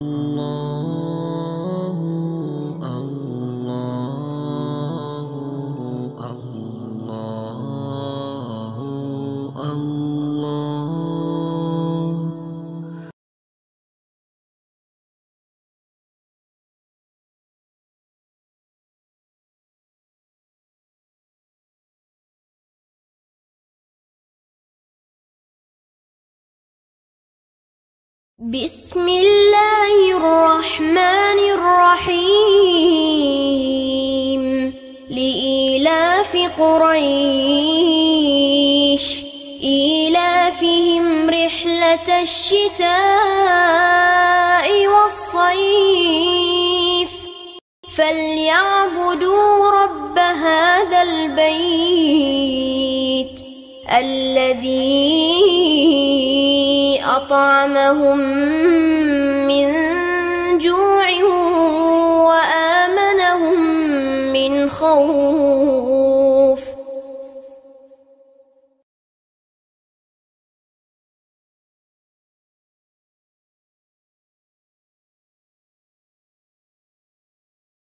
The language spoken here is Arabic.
الله الله الله الله. بسم الله الرحمن الرحيم. لإيلاف قريش إيلافهم رحلة الشتاء والصيف فليعبدوا رب هذا البيت الذي أطعمهم من جوع وآمنهم من خوف.